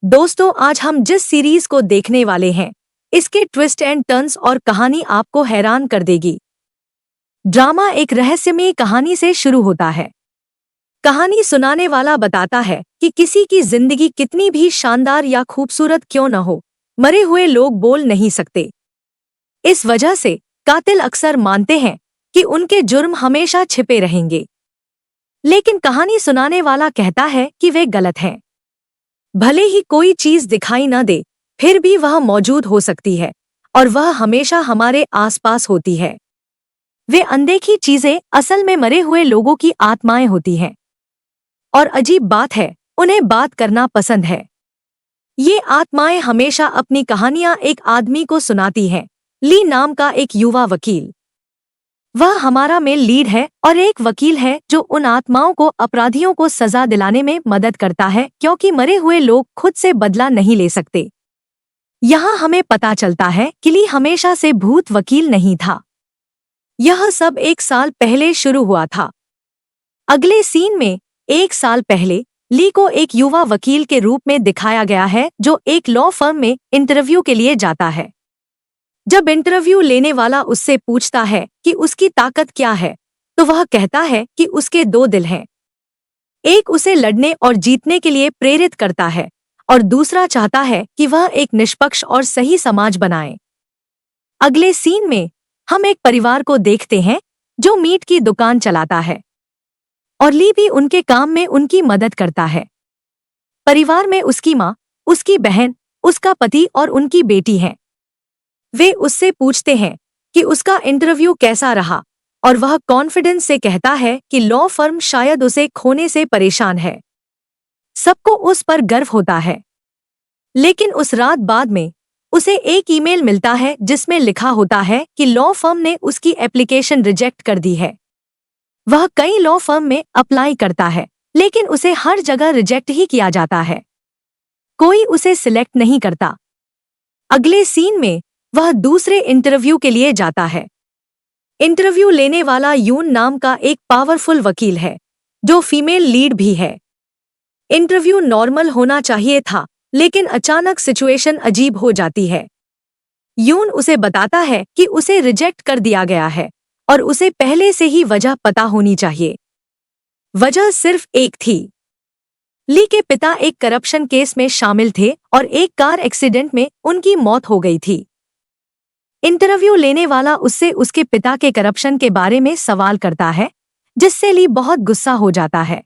दोस्तों, आज हम जिस सीरीज को देखने वाले हैं, इसके ट्विस्ट एंड टर्न्स और कहानी आपको हैरान कर देगी। ड्रामा एक रहस्यमयी कहानी से शुरू होता है। कहानी सुनाने वाला बताता है कि किसी की जिंदगी कितनी भी शानदार या खूबसूरत क्यों न हो, मरे हुए लोग बोल नहीं सकते। इस वजह से कातिल अक्सर मानते हैं कि उनके जुर्म हमेशा छिपे रहेंगे। लेकिन कहानी सुनाने वाला कहता है कि वे गलत हैं। भले ही कोई चीज दिखाई न दे, फिर भी वह मौजूद हो सकती है और वह हमेशा हमारे आसपास होती है। वे अनदेखी चीजें असल में मरे हुए लोगों की आत्माएं होती हैं। और अजीब बात है, उन्हें बात करना पसंद है। ये आत्माएं हमेशा अपनी कहानियां एक आदमी को सुनाती हैं, ली नाम का एक युवा वकील। वह हमारा मेल लीड है और एक वकील है जो उन आत्माओं को अपराधियों को सजा दिलाने में मदद करता है, क्योंकि मरे हुए लोग खुद से बदला नहीं ले सकते। यहाँ हमें पता चलता है कि ली हमेशा से भूत वकील नहीं था। यह सब 1 साल पहले शुरू हुआ था। अगले सीन में 1 साल पहले ली को एक युवा वकील के रूप में दिखाया गया है जो एक लॉ फर्म में इंटरव्यू के लिए जाता है। जब इंटरव्यू लेने वाला उससे पूछता है कि उसकी ताकत क्या है, तो वह कहता है कि उसके 2 दिल हैं। एक उसे लड़ने और जीतने के लिए प्रेरित करता है और दूसरा चाहता है कि वह एक निष्पक्ष और सही समाज बनाए। अगले सीन में हम एक परिवार को देखते हैं जो मीट की दुकान चलाता है और ली भी उनके काम में उनकी मदद करता है। परिवार में उसकी माँ, उसकी बहन, उसका पति और उनकी बेटी हैं। वे उससे पूछते हैं कि उसका इंटरव्यू कैसा रहा और वह कॉन्फिडेंस से कहता है कि लॉ फर्म शायद उसे खोने से परेशान है। सबको उस पर गर्व होता है। लेकिन उस रात बाद में उसे एक ईमेल मिलता है जिसमें लिखा होता है कि लॉ फर्म ने उसकी एप्लीकेशन रिजेक्ट कर दी है। वह कई लॉ फर्म में अप्लाई करता है, लेकिन उसे हर जगह रिजेक्ट ही किया जाता है। कोई उसे सिलेक्ट नहीं करता। अगले सीन में वह दूसरे इंटरव्यू के लिए जाता है। इंटरव्यू लेने वाला यून नाम का एक पावरफुल वकील है जो फीमेल लीड भी है। इंटरव्यू नॉर्मल होना चाहिए था, लेकिन अचानक सिचुएशन अजीब हो जाती है। यून उसे बताता है कि उसे रिजेक्ट कर दिया गया है और उसे पहले से ही वजह पता होनी चाहिए। वजह सिर्फ एक थी। ली के पिता एक करप्शन केस में शामिल थे और एक कार एक्सीडेंट में उनकी मौत हो गई थी। इंटरव्यू लेने वाला उससे उसके पिता के करप्शन के बारे में सवाल करता है, जिससे ली बहुत गुस्सा हो जाता है।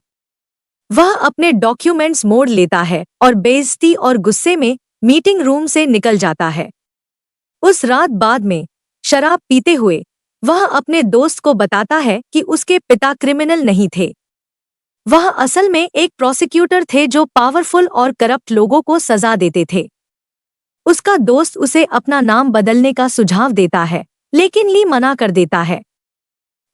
वह अपने डॉक्यूमेंट्स मोड़ लेता है और बेइज्जती और गुस्से में मीटिंग रूम से निकल जाता है। उस रात बाद में शराब पीते हुए वह अपने दोस्त को बताता है कि उसके पिता क्रिमिनल नहीं थे। वह असल में एक प्रोसिक्यूटर थे जो पावरफुल और करप्ट लोगों को सजा देते थे। उसका दोस्त उसे अपना नाम बदलने का सुझाव देता है, लेकिन ली मना कर देता है।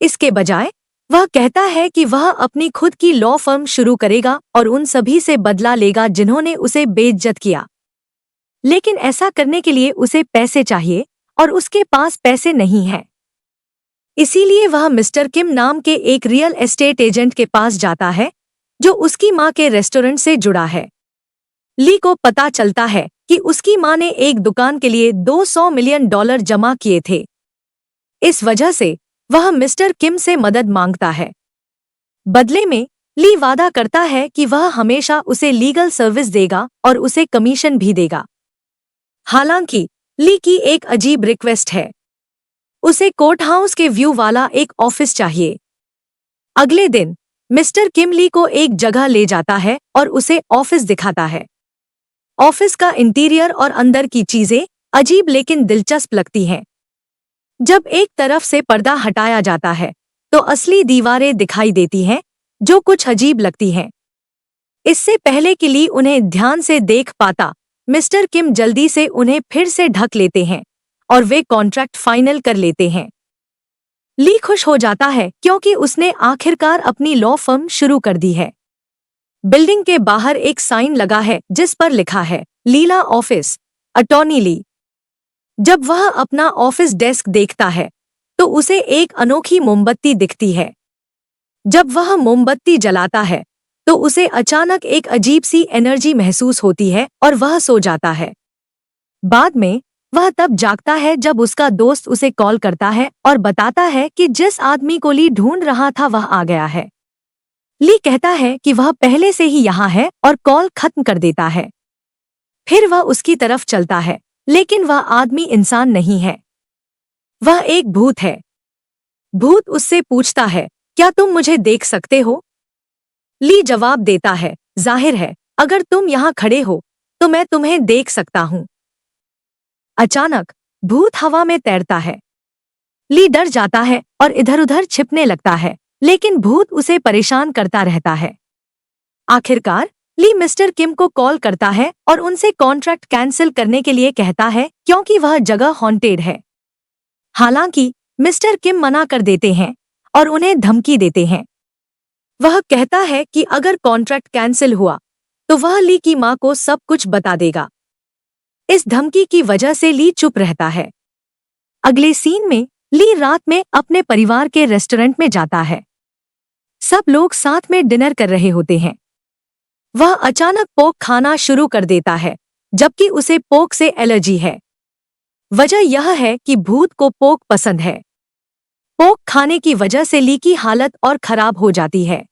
इसके बजाय वह कहता है कि वह अपनी खुद की लॉ फर्म शुरू करेगा और उन सभी से बदला लेगा जिन्होंने उसे बेइज्जत किया। लेकिन ऐसा करने के लिए उसे पैसे चाहिए और उसके पास पैसे नहीं हैं। इसीलिए वह मिस्टर किम नाम के एक रियल एस्टेट एजेंट के पास जाता है जो उसकी माँ के रेस्टोरेंट से जुड़ा है। ली को पता चलता है कि उसकी माँ ने एक दुकान के लिए $200 मिलियन जमा किए थे। इस वजह से वह मिस्टर किम से मदद मांगता है। बदले में ली वादा करता है कि वह हमेशा उसे लीगल सर्विस देगा और उसे कमीशन भी देगा। हालांकि ली की एक अजीब रिक्वेस्ट है। उसे कोर्ट हाउस के व्यू वाला एक ऑफिस चाहिए। अगले दिन मिस्टर किम ली को एक जगह ले जाता है और उसे ऑफिस दिखाता है। ऑफिस का इंटीरियर और अंदर की चीजें अजीब लेकिन दिलचस्प लगती हैं। जब एक तरफ से पर्दा हटाया जाता है तो असली दीवारें दिखाई देती हैं, जो कुछ अजीब लगती हैं। इससे पहले कि ली उन्हें ध्यान से देख पाता, मिस्टर किम जल्दी से उन्हें फिर से ढक लेते हैं और वे कॉन्ट्रैक्ट फाइनल कर लेते हैं। ली खुश हो जाता है क्योंकि उसने आखिरकार अपनी लॉ फर्म शुरू कर दी है। बिल्डिंग के बाहर एक साइन लगा है जिस पर लिखा है, लीला ऑफिस, अटॉर्नी ली। जब वह अपना ऑफिस डेस्क देखता है तो उसे एक अनोखी मोमबत्ती दिखती है। जब वह मोमबत्ती जलाता है तो उसे अचानक एक अजीब सी एनर्जी महसूस होती है और वह सो जाता है। बाद में वह तब जागता है जब उसका दोस्त उसे कॉल करता है और बताता है कि जिस आदमी को ली ढूंढ रहा था वह आ गया है। ली कहता है कि वह पहले से ही यहाँ है और कॉल खत्म कर देता है। फिर वह उसकी तरफ चलता है, लेकिन वह आदमी इंसान नहीं है, वह एक भूत है। भूत उससे पूछता है, क्या तुम मुझे देख सकते हो? ली जवाब देता है, जाहिर है, अगर तुम यहाँ खड़े हो तो मैं तुम्हें देख सकता हूँ। अचानक भूत हवा में तैरता है। ली डर जाता है और इधर उधर छिपने लगता है, लेकिन भूत उसे परेशान करता रहता है। आखिरकार ली मिस्टर किम को कॉल करता है और उनसे कॉन्ट्रैक्ट कैंसिल करने के लिए कहता है क्योंकि वह जगह हॉन्टेड है। हालांकि मिस्टर किम मना कर देते हैं और उन्हें धमकी देते हैं। वह कहता है कि अगर कॉन्ट्रैक्ट कैंसिल हुआ तो वह ली की मां को सब कुछ बता देगा। इस धमकी की वजह से ली चुप रहता है। अगले सीन में ली रात में अपने परिवार के रेस्टोरेंट में जाता है। सब लोग साथ में डिनर कर रहे होते हैं। वह अचानक पोक खाना शुरू कर देता है, जबकि उसे पोक से एलर्जी है। वजह यह है कि भूत को पोक पसंद है। पोक खाने की वजह से ली की हालत और खराब हो जाती है।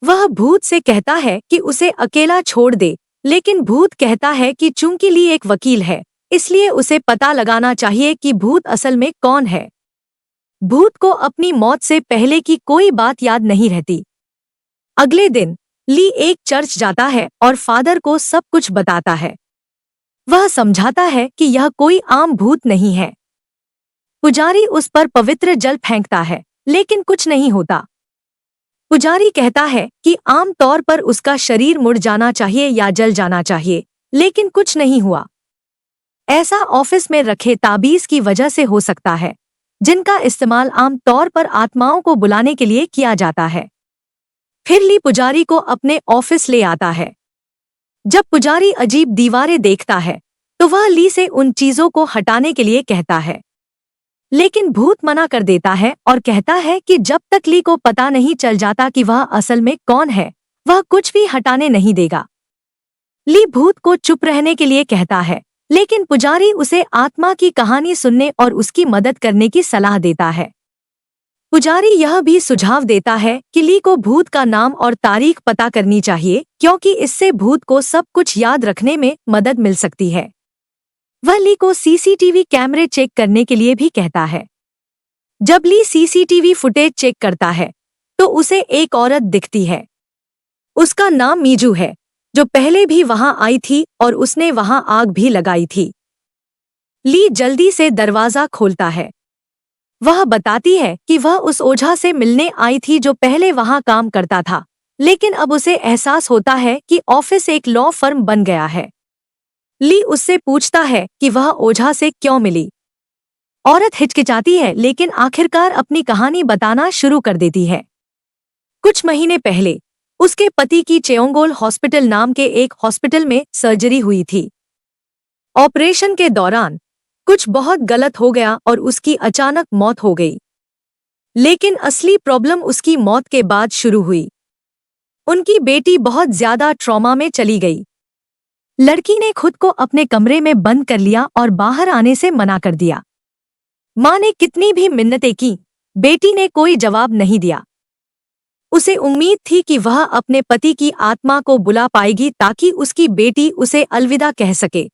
वह भूत से कहता है कि उसे अकेला छोड़ दे, लेकिन भूत कहता है कि चूंकि ली एक वकील है, इसलिए उसे पता लगाना चाहिए कि भूत असल में कौन है। भूत को अपनी मौत से पहले की कोई बात याद नहीं रहती। अगले दिन ली एक चर्च जाता है और फादर को सब कुछ बताता है। वह समझाता है कि यह कोई आम भूत नहीं है। पुजारी उस पर पवित्र जल फेंकता है, लेकिन कुछ नहीं होता। पुजारी कहता है कि आम तौर पर उसका शरीर मुड़ जाना चाहिए या जल जाना चाहिए, लेकिन कुछ नहीं हुआ। ऐसा ऑफिस में रखे ताबीज की वजह से हो सकता है, जिनका इस्तेमाल आम तौर पर आत्माओं को बुलाने के लिए किया जाता है। फिर ली पुजारी को अपने ऑफिस ले आता है। जब पुजारी अजीब दीवारें देखता है तो वह ली से उन चीजों को हटाने के लिए कहता है, लेकिन भूत मना कर देता है और कहता है कि जब तक ली को पता नहीं चल जाता कि वह असल में कौन है, वह कुछ भी हटाने नहीं देगा। ली भूत को चुप रहने के लिए कहता है, लेकिन पुजारी उसे आत्मा की कहानी सुनने और उसकी मदद करने की सलाह देता है। पुजारी यह भी सुझाव देता है कि ली को भूत का नाम और तारीख पता करनी चाहिए, क्योंकि इससे भूत को सब कुछ याद रखने में मदद मिल सकती है। वह ली को सीसीटीवी कैमरे चेक करने के लिए भी कहता है। जब ली सीसीटीवी फुटेज चेक करता है तो उसे एक औरत दिखती है। उसका नाम मीजू है, जो पहले भी वहां आई थी और उसने वहां आग भी लगाई थी। ली जल्दी से दरवाजा खोलता है। वह बताती है कि वह उस ओझा से मिलने आई थी जो पहले वहां काम करता था, लेकिन अब उसे एहसास होता है कि ऑफिस एक लॉ फर्म बन गया है। ली उससे पूछता है कि वह ओझा से क्यों मिली। औरत हिचकिचाती है, लेकिन आखिरकार अपनी कहानी बताना शुरू कर देती है। कुछ महीने पहले उसके पति की चेओंगोल हॉस्पिटल नाम के एक हॉस्पिटल में सर्जरी हुई थी। ऑपरेशन के दौरान कुछ बहुत गलत हो गया और उसकी अचानक मौत हो गई। लेकिन असली प्रॉब्लम उसकी मौत के बाद शुरू हुई। उनकी बेटी बहुत ज्यादा ट्रॉमा में चली गई। लड़की ने खुद को अपने कमरे में बंद कर लिया और बाहर आने से मना कर दिया। मां ने कितनी भी मिन्नतें की, बेटी ने कोई जवाब नहीं दिया। उसे उम्मीद थी कि वह अपने पति की आत्मा को बुला पाएगी ताकि उसकी बेटी उसे अलविदा कह सके।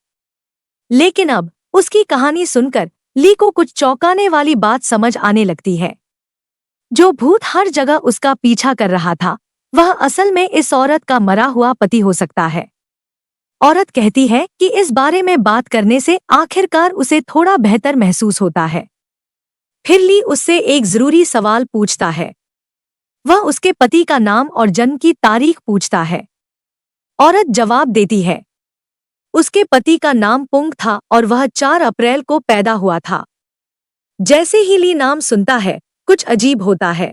लेकिन अब उसकी कहानी सुनकर ली को कुछ चौंकाने वाली बात समझ आने लगती है। जो भूत हर जगह उसका पीछा कर रहा था, वह असल में इस औरत का मरा हुआ पति हो सकता है। औरत कहती है कि इस बारे में बात करने से आखिरकार उसे थोड़ा बेहतर महसूस होता है। फिर ली उससे एक जरूरी सवाल पूछता है। वह उसके पति का नाम और जन्म की तारीख पूछता है। औरत जवाब देती है। उसके पति का नाम पुंग था और वह 4 अप्रैल को पैदा हुआ था। जैसे ही ली नाम सुनता है, कुछ अजीब होता है।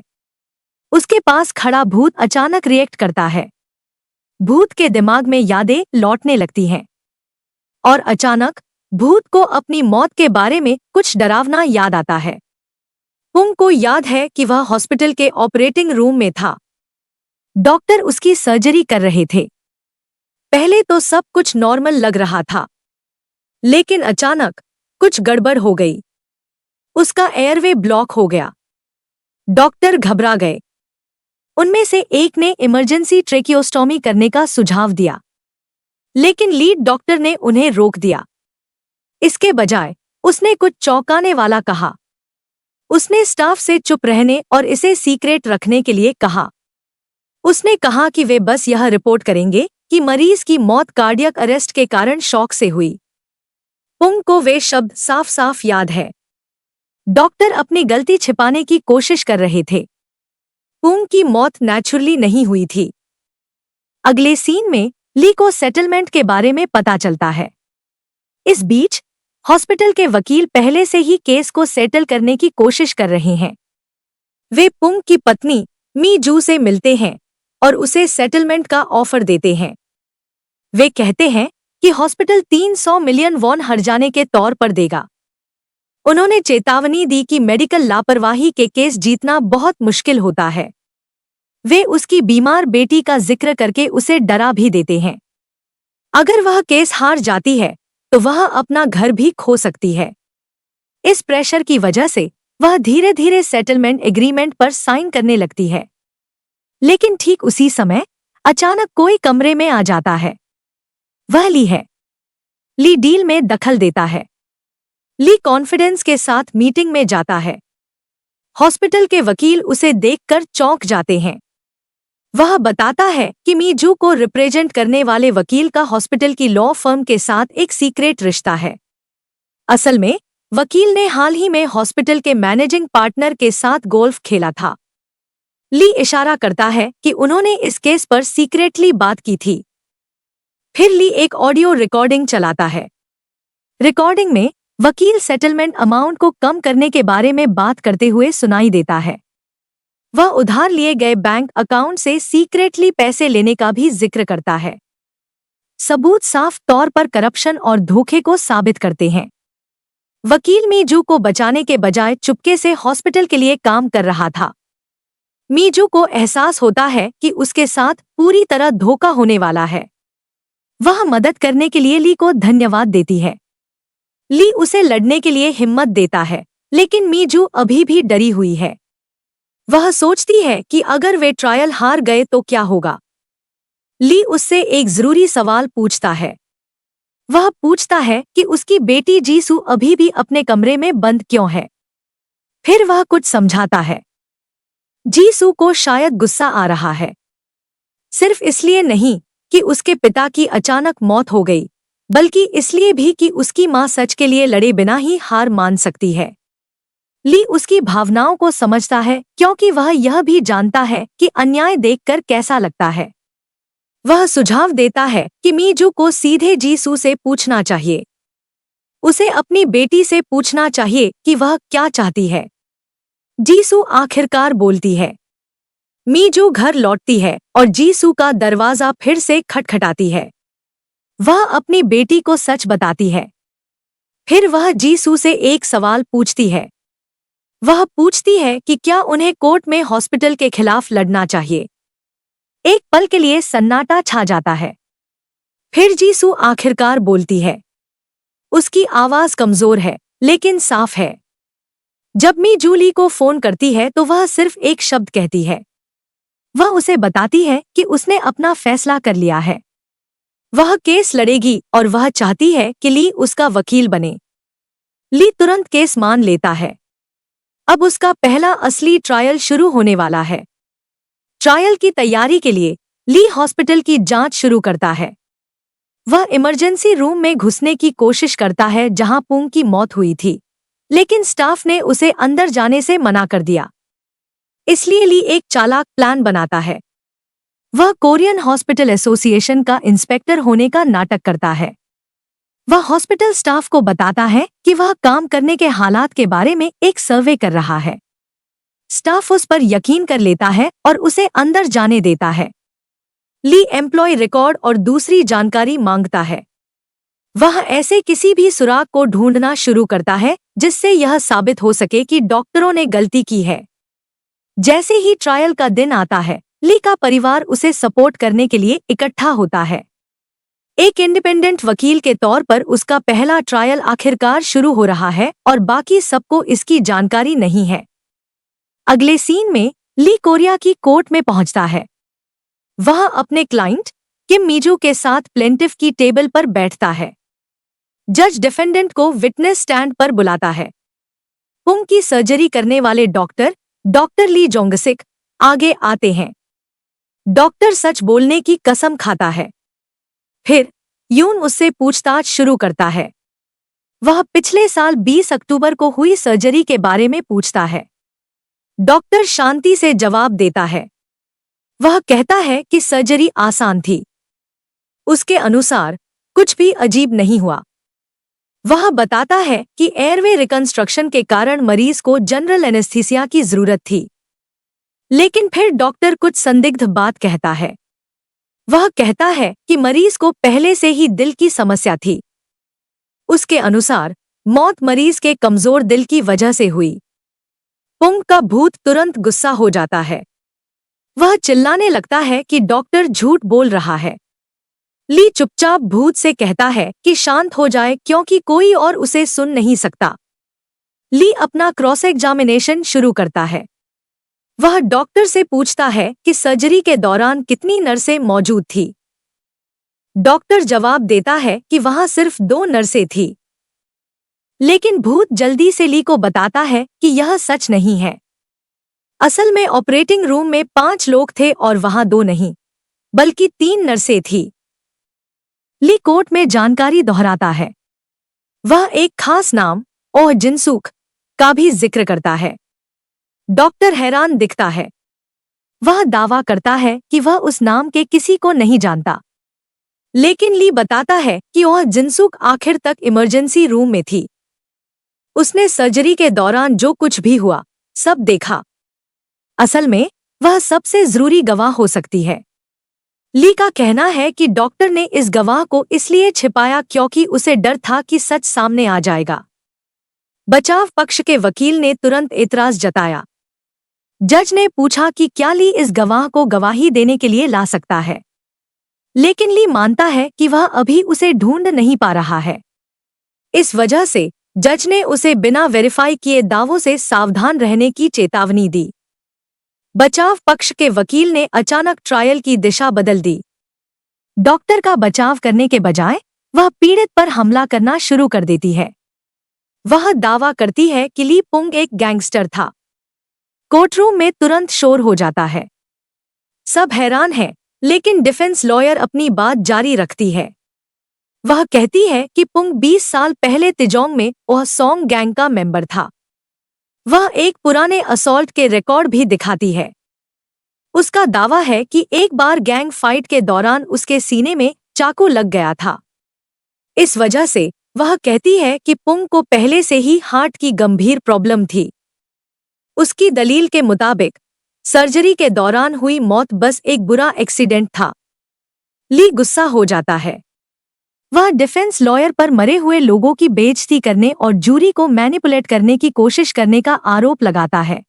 उसके पास खड़ा भूत अचानक रिएक्ट करता है। भूत के दिमाग में यादें लौटने लगती हैं और अचानक भूत को अपनी मौत के बारे में कुछ डरावना याद आता है। पुंग को याद है कि वह हॉस्पिटल के ऑपरेटिंग रूम में था। डॉक्टर उसकी सर्जरी कर रहे थे। पहले तो सब कुछ नॉर्मल लग रहा था, लेकिन अचानक कुछ गड़बड़ हो गई। उसका एयरवे ब्लॉक हो गया। डॉक्टर घबरा गए। उनमें से एक ने इमरजेंसी ट्रेकियोस्टोमी करने का सुझाव दिया, लेकिन लीड डॉक्टर ने उन्हें रोक दिया। इसके बजाय उसने कुछ चौंकाने वाला कहा। उसने स्टाफ से चुप रहने और इसे सीक्रेट रखने के लिए कहा। उसने कहा कि वे बस यह रिपोर्ट करेंगे कि मरीज की मौत कार्डियक अरेस्ट के कारण शॉक से हुई। पुंग को वे शब्द साफ साफ याद है। डॉक्टर अपनी गलती छिपाने की कोशिश कर रहे थे। पुंग की मौत नेचुरली नहीं हुई थी। अगले सीन में ली को सेटलमेंट के बारे में पता चलता है। इस बीच हॉस्पिटल के वकील पहले से ही केस को सेटल करने की कोशिश कर रहे हैं। वे पुंग की पत्नी मी जू से मिलते हैं और उसे सेटलमेंट का ऑफर देते हैं। वे कहते हैं कि हॉस्पिटल 300 मिलियन वॉन हर्जाने के तौर पर देगा। उन्होंने चेतावनी दी कि मेडिकल लापरवाही के केस जीतना बहुत मुश्किल होता है। वे उसकी बीमार बेटी का जिक्र करके उसे डरा भी देते हैं। अगर वह केस हार जाती है तो वह अपना घर भी खो सकती है। इस प्रेशर की वजह से वह धीरे धीरे सेटलमेंट एग्रीमेंट पर साइन करने लगती है। लेकिन ठीक उसी समय अचानक कोई कमरे में आ जाता है। वह ली है। ली डील में दखल देता है। ली कॉन्फिडेंस के साथ मीटिंग में जाता है। हॉस्पिटल के वकील उसे देखकर चौंक जाते हैं। वह बताता है कि मी जू को रिप्रेजेंट करने वाले वकील का हॉस्पिटल की लॉ फर्म के साथ एक सीक्रेट रिश्ता है। असल में वकील ने हाल ही में हॉस्पिटल के मैनेजिंग पार्टनर के साथ गोल्फ खेला था। ली इशारा करता है कि उन्होंने इस केस पर सीक्रेटली बात की थी। फिर ली एक ऑडियो रिकॉर्डिंग चलाता है। रिकॉर्डिंग में वकील सेटलमेंट अमाउंट को कम करने के बारे में बात करते हुए सुनाई देता है। वह उधार लिए गए बैंक अकाउंट से सीक्रेटली पैसे लेने का भी जिक्र करता है। सबूत साफ तौर पर करप्शन और धोखे को साबित करते हैं। वकील मी जू को बचाने के बजाय चुपके से हॉस्पिटल के लिए काम कर रहा था। मी जू को एहसास होता है कि उसके साथ पूरी तरह धोखा होने वाला है। वह मदद करने के लिए ली को धन्यवाद देती है। ली उसे लड़ने के लिए हिम्मत देता है, लेकिन मी जू अभी भी डरी हुई है। वह सोचती है कि अगर वे ट्रायल हार गए तो क्या होगा। ली उससे एक जरूरी सवाल पूछता है। वह पूछता है कि उसकी बेटी जीसू अभी भी अपने कमरे में बंद क्यों है। फिर वह कुछ समझाता है। जीसू को शायद गुस्सा आ रहा है, सिर्फ इसलिए नहीं कि उसके पिता की अचानक मौत हो गई, बल्कि इसलिए भी कि उसकी मां सच के लिए लड़े बिना ही हार मान सकती है। ली उसकी भावनाओं को समझता है क्योंकि वह यह भी जानता है कि अन्याय देखकर कैसा लगता है। वह सुझाव देता है कि मी जू को सीधे जीसू से पूछना चाहिए। उसे अपनी बेटी से पूछना चाहिए कि वह क्या चाहती है। जीसू आखिरकार बोलती है। मी जू घर लौटती है और जीसू का दरवाजा फिर से खटखटाती है। वह अपनी बेटी को सच बताती है। फिर वह जीसू से एक सवाल पूछती है। वह पूछती है कि क्या उन्हें कोर्ट में हॉस्पिटल के खिलाफ लड़ना चाहिए। एक पल के लिए सन्नाटा छा जाता है। फिर जीसू आखिरकार बोलती है। उसकी आवाज कमजोर है, लेकिन साफ है। जब मी जूली को फोन करती है तो वह सिर्फ एक शब्द कहती है। वह उसे बताती है कि उसने अपना फैसला कर लिया है। वह केस लड़ेगी और वह चाहती है कि ली उसका वकील बने। ली तुरंत केस मान लेता है। अब उसका पहला असली ट्रायल शुरू होने वाला है। ट्रायल की तैयारी के लिए ली हॉस्पिटल की जांच शुरू करता है। वह इमरजेंसी रूम में घुसने की कोशिश करता है जहां पुंग की मौत हुई थी, लेकिन स्टाफ ने उसे अंदर जाने से मना कर दिया। इसलिए ली एक चालाक प्लान बनाता है। वह कोरियन हॉस्पिटल एसोसिएशन का इंस्पेक्टर होने का नाटक करता है। वह हॉस्पिटल स्टाफ को बताता है कि वह काम करने के हालात के बारे में एक सर्वे कर रहा है। स्टाफ उस पर यकीन कर लेता है और उसे अंदर जाने देता है। ली एम्प्लॉय रिकॉर्ड और दूसरी जानकारी मांगता है। वह ऐसे किसी भी सुराग को ढूंढना शुरू करता है जिससे यह साबित हो सके कि डॉक्टरों ने गलती की है। जैसे ही ट्रायल का दिन आता है, ली का परिवार उसे सपोर्ट करने के लिए इकट्ठा होता है। एक इंडिपेंडेंट वकील के तौर पर उसका पहला ट्रायल आखिरकार शुरू हो रहा है और बाकी सबको इसकी जानकारी नहीं है। अगले सीन में ली कोरिया की कोर्ट में पहुंचता है। वह अपने क्लाइंट किम मीजू के साथ प्लेंटिफ की टेबल पर बैठता है। जज डिफेंडेंट को विटनेस स्टैंड पर बुलाता है। पुंग की सर्जरी करने वाले डॉक्टर ली जोंगसिक आगे आते हैं। डॉक्टर सच बोलने की कसम खाता है। फिर यून उससे पूछताछ शुरू करता है। वह पिछले साल 20 अक्टूबर को हुई सर्जरी के बारे में पूछता है। डॉक्टर शांति से जवाब देता है। वह कहता है कि सर्जरी आसान थी। उसके अनुसार कुछ भी अजीब नहीं हुआ। वह बताता है कि एयरवे रिकंस्ट्रक्शन के कारण मरीज को जनरल एनेस्थीसिया की जरूरत थी। लेकिन फिर डॉक्टर कुछ संदिग्ध बात कहता है। वह कहता है कि मरीज को पहले से ही दिल की समस्या थी। उसके अनुसार मौत मरीज के कमजोर दिल की वजह से हुई। पुंग का भूत तुरंत गुस्सा हो जाता है। वह चिल्लाने लगता है कि डॉक्टर झूठ बोल रहा है। ली चुपचाप भूत से कहता है कि शांत हो जाए क्योंकि कोई और उसे सुन नहीं सकता। ली अपना क्रॉस एग्जामिनेशन शुरू करता है। वह डॉक्टर से पूछता है कि सर्जरी के दौरान कितनी नर्सें मौजूद थी। डॉक्टर जवाब देता है कि वहां सिर्फ 2 नर्सें थी। लेकिन भूत जल्दी से ली को बताता है कि यह सच नहीं है। असल में ऑपरेटिंग रूम में 5 लोग थे और वहां 2 नहीं, बल्कि 3 नर्सें थी। ली कोर्ट में जानकारी दोहराता है। वह एक खास नाम ओह जिनसूक का भी जिक्र करता है। डॉक्टर हैरान दिखता है। वह दावा करता है कि वह उस नाम के किसी को नहीं जानता। लेकिन ली बताता है कि वह जिनसूक आखिर तक इमरजेंसी रूम में थी। उसने सर्जरी के दौरान जो कुछ भी हुआ सब देखा। असल में वह सबसे जरूरी गवाह हो सकती है। ली का कहना है कि डॉक्टर ने इस गवाह को इसलिए छिपाया क्योंकि उसे डर था कि सच सामने आ जाएगा। बचाव पक्ष के वकील ने तुरंत एतराज जताया। जज ने पूछा कि क्या ली इस गवाह को गवाही देने के लिए ला सकता है, लेकिन ली मानता है कि वह अभी उसे ढूंढ नहीं पा रहा है। इस वजह से जज ने उसे बिना वेरीफाई किए दावों से सावधान रहने की चेतावनी दी। बचाव पक्ष के वकील ने अचानक ट्रायल की दिशा बदल दी। डॉक्टर का बचाव करने के बजाय वह पीड़ित पर हमला करना शुरू कर देती है। वह दावा करती है कि ली पुंग एक गैंगस्टर था। कोर्टरूम में तुरंत शोर हो जाता है। सब हैरान हैं, लेकिन डिफेंस लॉयर अपनी बात जारी रखती है। वह कहती है कि पुंग 20 साल पहले तिजोंग में वह सॉन्ग गैंग का मेंबर था। वह एक पुराने असॉल्ट के रिकॉर्ड भी दिखाती है। उसका दावा है कि एक बार गैंग फाइट के दौरान उसके सीने में चाकू लग गया था। इस वजह से वह कहती है कि पुंग को पहले से ही हार्ट की गंभीर प्रॉब्लम थी। उसकी दलील के मुताबिक सर्जरी के दौरान हुई मौत बस एक बुरा एक्सीडेंट था। ली गुस्सा हो जाता है। वह डिफेंस लॉयर पर मरे हुए लोगों की बेइज्जती करने और जूरी को मैनिपुलेट करने की कोशिश करने का आरोप लगाता है।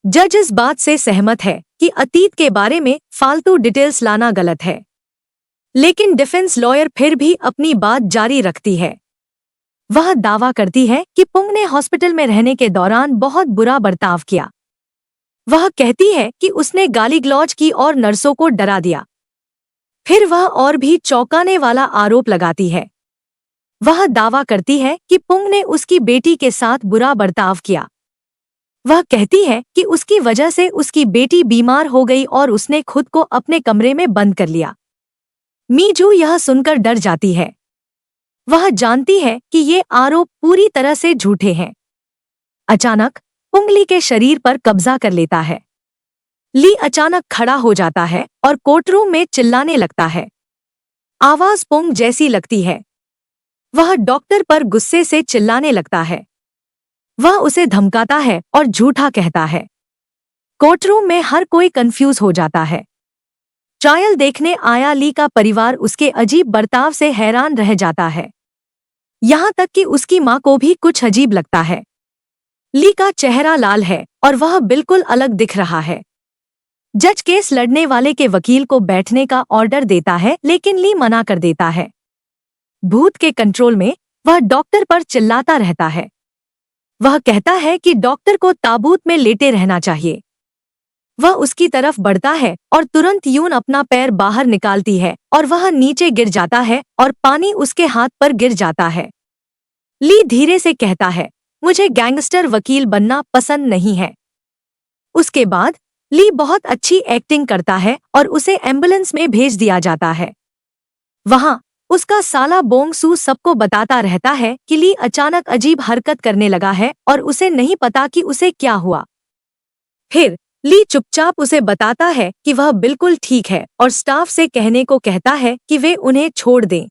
जज इस बात से सहमत है कि अतीत के बारे में फालतू डिटेल्स लाना गलत है, लेकिन डिफेंस लॉयर फिर भी अपनी बात जारी रखती है। वह दावा करती है कि पुंग ने हॉस्पिटल में रहने के दौरान बहुत बुरा बर्ताव किया। वह कहती है कि उसने गाली गलौज की और नर्सों को डरा दिया। फिर वह और भी चौंकाने वाला आरोप लगाती है। वह दावा करती है कि पुंग ने उसकी बेटी के साथ बुरा बर्ताव किया। वह कहती है कि उसकी वजह से उसकी बेटी बीमार हो गई और उसने खुद को अपने कमरे में बंद कर लिया। मीजू यह सुनकर डर जाती है। वह जानती है कि ये आरोप पूरी तरह से झूठे हैं। अचानक पुंग ली के शरीर पर कब्जा कर लेता है। ली अचानक खड़ा हो जाता है और कोर्टरूम में चिल्लाने लगता है। आवाज पुंग जैसी लगती है। वह डॉक्टर पर गुस्से से चिल्लाने लगता है। वह उसे धमकाता है और झूठा कहता है। कोर्टरूम में हर कोई कंफ्यूज हो जाता है। ट्रायल देखने आया ली का परिवार उसके अजीब बर्ताव से हैरान रह जाता है। यहाँ तक कि उसकी माँ को भी कुछ अजीब लगता है। ली का चेहरा लाल है और वह बिल्कुल अलग दिख रहा है। जज केस लड़ने वाले के वकील को बैठने का ऑर्डर देता है, लेकिन ली मना कर देता है। भूत के कंट्रोल में वह डॉक्टर पर चिल्लाता रहता है। वह कहता है कि डॉक्टर को ताबूत में लेटे रहना चाहिए। वह उसकी तरफ बढ़ता है और तुरंत यून अपना पैर बाहर निकालती है और वह नीचे गिर जाता है और पानी उसके हाथ पर गिर जाता है। ली धीरे से कहता है, मुझे गैंगस्टर वकील बनना पसंद नहीं है। उसके बाद ली बहुत अच्छी एक्टिंग करता है और उसे एम्बुलेंस में भेज दिया जाता है। वहां उसका साला बोंग सू सबको बताता रहता है कि ली अचानक अजीब हरकत करने लगा है और उसे नहीं पता कि उसे क्या हुआ। फिर ली चुपचाप उसे बताता है कि वह बिल्कुल ठीक है और स्टाफ से कहने को कहता है कि वे उन्हें छोड़ दें।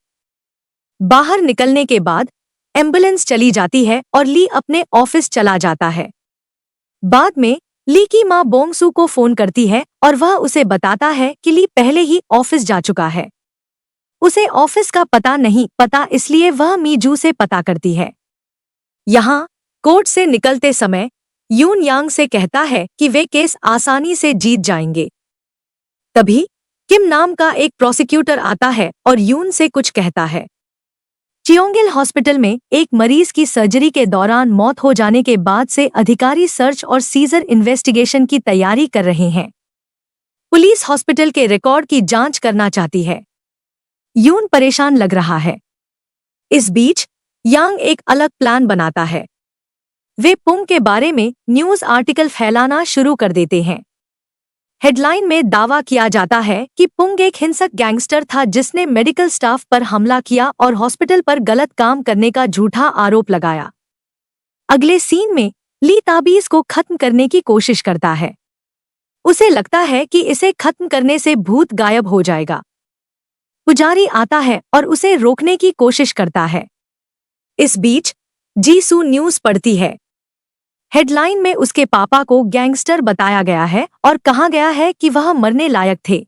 बाहर निकलने के बाद एम्बुलेंस चली जाती है और ली अपने ऑफिस चला जाता है। बाद में ली की मां बोंगसू को फोन करती है और वह उसे बताता है कि ली पहले ही ऑफिस जा चुका है। उसे ऑफिस का पता नहीं पता, इसलिए वह मीजू से पता करती है। यहाँ कोर्ट से निकलते समय यून यांग से कहता है कि वे केस आसानी से जीत जाएंगे। तभी किम नाम का एक प्रोसिक्यूटर आता है और यून से कुछ कहता है। चियोंगिल हॉस्पिटल में एक मरीज की सर्जरी के दौरान मौत हो जाने के बाद से अधिकारी सर्च और सीजर इन्वेस्टिगेशन की तैयारी कर रहे हैं। पुलिस हॉस्पिटल के रिकॉर्ड की जांच करना चाहती है। यून परेशान लग रहा है। इस बीच यांग एक अलग प्लान बनाता है। वे पुंग के बारे में न्यूज आर्टिकल फैलाना शुरू कर देते हैं। हेडलाइन में दावा किया जाता है कि पुंग एक हिंसक गैंगस्टर था जिसने मेडिकल स्टाफ पर हमला किया और हॉस्पिटल पर गलत काम करने का झूठा आरोप लगाया। अगले सीन में ली ताबीज को खत्म करने की कोशिश करता है। उसे लगता है कि इसे खत्म करने से भूत गायब हो जाएगा। पुजारी आता है और उसे रोकने की कोशिश करता है। इस बीच जीसू न्यूज पढ़ती है। हेडलाइन में उसके पापा को गैंगस्टर बताया गया है और कहा गया है कि वह मरने लायक थे।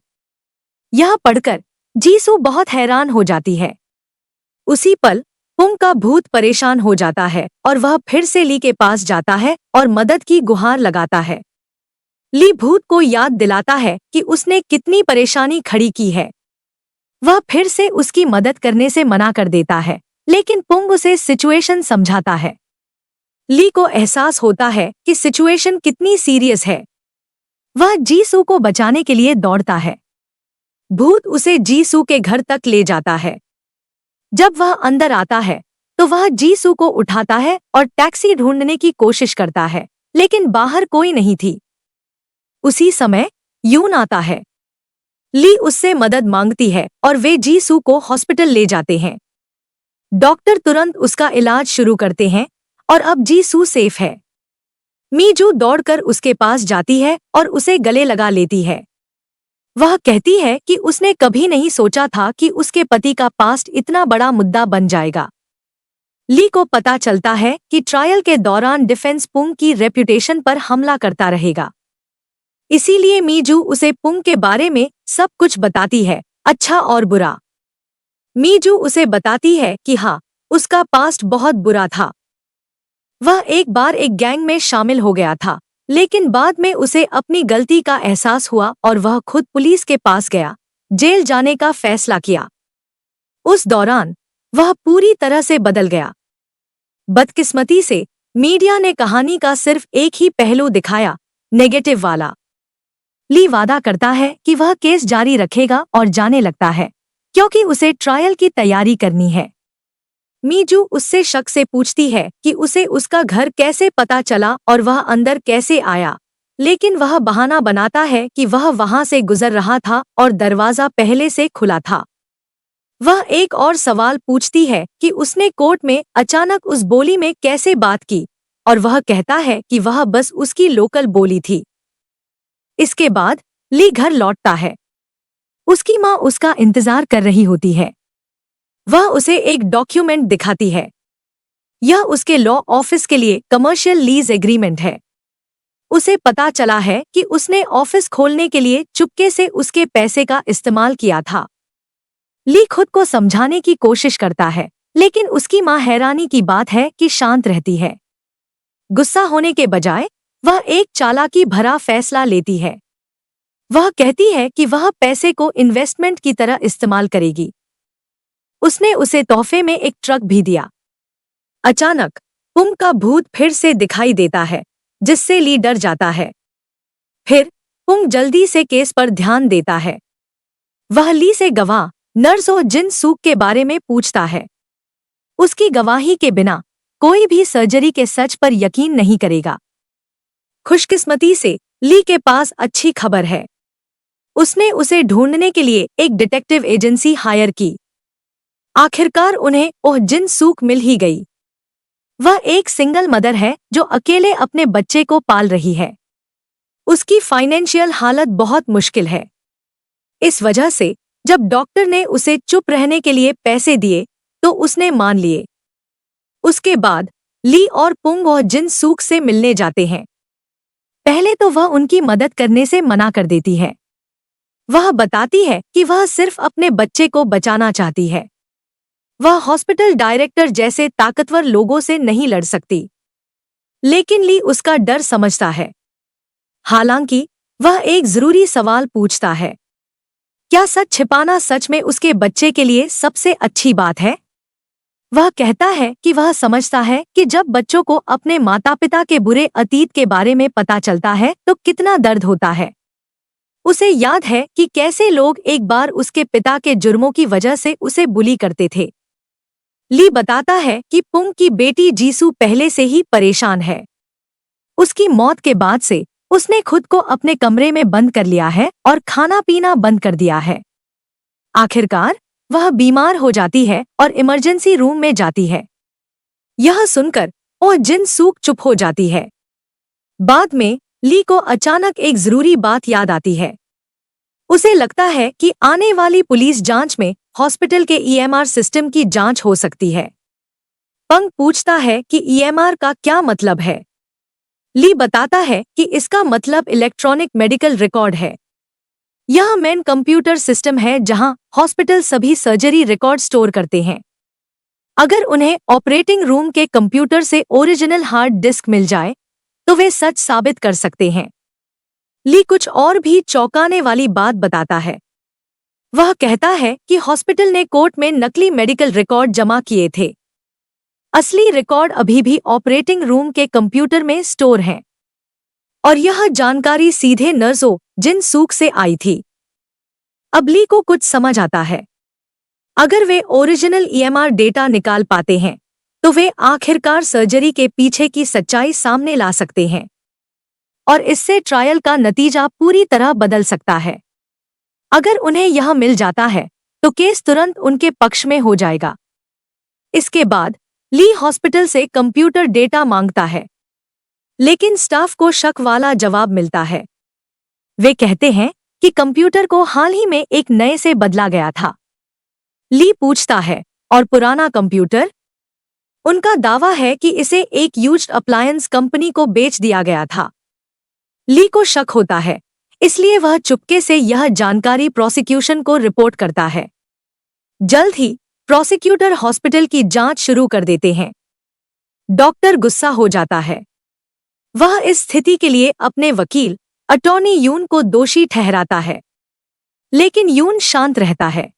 यह पढ़कर जीसू बहुत हैरान हो जाती है। उसी पल पुंग का भूत परेशान हो जाता है और वह फिर से ली के पास जाता है और मदद की गुहार लगाता है। ली भूत को याद दिलाता है कि उसने कितनी परेशानी खड़ी की है। वह फिर से उसकी मदद करने से मना कर देता है, लेकिन पुंग उसे सिचुएशन समझाता है। ली को एहसास होता है कि सिचुएशन कितनी सीरियस है। वह जीसू को बचाने के लिए दौड़ता है। भूत उसे जीसू के घर तक ले जाता है। जब वह अंदर आता है तो वह जीसू को उठाता है और टैक्सी ढूंढने की कोशिश करता है, लेकिन बाहर कोई नहीं थी। उसी समय यून आता है। ली उससे मदद मांगती है और वे जीसू को हॉस्पिटल ले जाते हैं। डॉक्टर तुरंत उसका इलाज शुरू करते हैं और अब जीसू सेफ है। मीजू दौड़कर उसके पास जाती है और उसे गले लगा लेती है। वह कहती है कि उसने कभी नहीं सोचा था कि उसके पति का पास्ट इतना बड़ा मुद्दा बन जाएगा। ली को पता चलता है कि ट्रायल के दौरान डिफेंस पुंग की रेप्यूटेशन पर हमला करता रहेगा। इसीलिए मीजू उसे पुंग के बारे में सब कुछ बताती है, अच्छा और बुरा। मीजू उसे बताती है कि हाँ, उसका पास्ट बहुत बुरा था। वह एक बार एक गैंग में शामिल हो गया था, लेकिन बाद में उसे अपनी गलती का एहसास हुआ और वह खुद पुलिस के पास गया, जेल जाने का फैसला किया। उस दौरान वह पूरी तरह से बदल गया। बदकिस्मती से मीडिया ने कहानी का सिर्फ एक ही पहलू दिखाया, नेगेटिव वाला। ली वादा करता है कि वह केस जारी रखेगा और जाने लगता है, क्योंकि उसे ट्रायल की तैयारी करनी है। मीजू उससे शक से पूछती है कि उसे उसका घर कैसे पता चला और वह अंदर कैसे आया, लेकिन वह बहाना बनाता है कि वह वहां से गुजर रहा था और दरवाजा पहले से खुला था। वह एक और सवाल पूछती है कि उसने कोर्ट में अचानक उस बोली में कैसे बात की, और वह कहता है कि वह बस उसकी लोकल बोली थी। इसके बाद ली घर लौटता है। उसकी माँ उसका इंतजार कर रही होती है। वह उसे एक डॉक्यूमेंट दिखाती है। यह उसके लॉ ऑफिस के लिए कमर्शियल लीज एग्रीमेंट है। उसे पता चला है कि उसने ऑफिस खोलने के लिए चुपके से उसके पैसे का इस्तेमाल किया था। ली खुद को समझाने की कोशिश करता है, लेकिन उसकी माँ हैरानी की बात है कि शांत रहती है। गुस्सा होने के बजाय वह एक चालाकी भरा फैसला लेती है। वह कहती है कि वह पैसे को इन्वेस्टमेंट की तरह इस्तेमाल करेगी। उसने उसे तोहफे में एक ट्रक भी दिया। अचानक पुंग का भूत फिर से दिखाई देता है, जिससे ली डर जाता है। फिर पुंग जल्दी से केस पर ध्यान देता है। वह ली से गवाह नर्स और जिन सूक के बारे में पूछता है। उसकी गवाही के बिना कोई भी सर्जरी के सच पर यकीन नहीं करेगा। खुशकिस्मती से ली के पास अच्छी खबर है। उसने उसे ढूंढने के लिए एक डिटेक्टिव एजेंसी हायर की। आखिरकार उन्हें ओह जिन सूक मिल ही गई। वह एक सिंगल मदर है जो अकेले अपने बच्चे को पाल रही है। उसकी फाइनेंशियल हालत बहुत मुश्किल है। इस वजह से जब डॉक्टर ने उसे चुप रहने के लिए पैसे दिए तो उसने मान लिए। उसके बाद ली और पुंग और जिन सूक से मिलने जाते हैं। पहले तो वह उनकी मदद करने से मना कर देती है। वह बताती है कि वह सिर्फ अपने बच्चे को बचाना चाहती है। वह हॉस्पिटल डायरेक्टर जैसे ताकतवर लोगों से नहीं लड़ सकती। लेकिन ली उसका डर समझता है। हालांकि वह एक जरूरी सवाल पूछता है, क्या सच छिपाना सच में उसके बच्चे के लिए सबसे अच्छी बात है? वह कहता है कि वह समझता है कि जब बच्चों को अपने माता पिता के बुरे अतीत के बारे में पता चलता है तो कितना दर्द होता है। उसे याद है कि कैसे लोग एक बार उसके पिता के जुर्मों की वजह से उसे बुली करते थे। ली बताता है कि पुंग की बेटी जीसू पहले से ही परेशान है। उसकी मौत के बाद से उसने खुद को अपने कमरे में बंद कर लिया है और खाना पीना बंद कर दिया है। आखिरकार वह बीमार हो जाती है और इमरजेंसी रूम में जाती है। यह सुनकर ओ जिन सूक चुप हो जाती है। बाद में ली को अचानक एक जरूरी बात याद आती है। उसे लगता है कि आने वाली पुलिस जांच में हॉस्पिटल के ईएमआर सिस्टम की जांच हो सकती है। पंग पूछता है कि ईएमआर का क्या मतलब है। ली बताता है कि इसका मतलब इलेक्ट्रॉनिक मेडिकल रिकॉर्ड है। यह मेन कंप्यूटर सिस्टम है जहां हॉस्पिटल सभी सर्जरी रिकॉर्ड स्टोर करते हैं। अगर उन्हें ऑपरेटिंग रूम के कंप्यूटर से ओरिजिनल हार्ड डिस्क मिल जाए तो वे सच साबित कर सकते हैं। ली कुछ और भी चौंकाने वाली बात बताता है। वह कहता है कि हॉस्पिटल ने कोर्ट में नकली मेडिकल रिकॉर्ड जमा किए थे। असली रिकॉर्ड अभी भी ऑपरेटिंग रूम के कंप्यूटर में स्टोर हैं। और यह जानकारी सीधे नर्सों जिन सूक से आई थी। अब ली को कुछ समझ आता है। अगर वे ओरिजिनल ईएमआर डेटा निकाल पाते हैं तो वे आखिरकार सर्जरी के पीछे की सच्चाई सामने ला सकते हैं और इससे ट्रायल का नतीजा पूरी तरह बदल सकता है। अगर उन्हें यह मिल जाता है तो केस तुरंत उनके पक्ष में हो जाएगा। इसके बाद ली हॉस्पिटल से कंप्यूटर डेटा मांगता है, लेकिन स्टाफ को शक वाला जवाब मिलता है। वे कहते हैं कि कंप्यूटर को हाल ही में एक नए से बदला गया था। ली पूछता है, और पुराना कंप्यूटर? उनका दावा है कि इसे एक यूज्ड अप्लायंस कंपनी को बेच दिया गया था। ली को शक होता है, इसलिए वह चुपके से यह जानकारी प्रोसिक्यूशन को रिपोर्ट करता है। जल्द ही प्रोसिक्यूटर हॉस्पिटल की जांच शुरू कर देते हैं। डॉक्टर गुस्सा हो जाता है। वह इस स्थिति के लिए अपने वकील अटॉर्नी यून को दोषी ठहराता है, लेकिन यून शांत रहता है।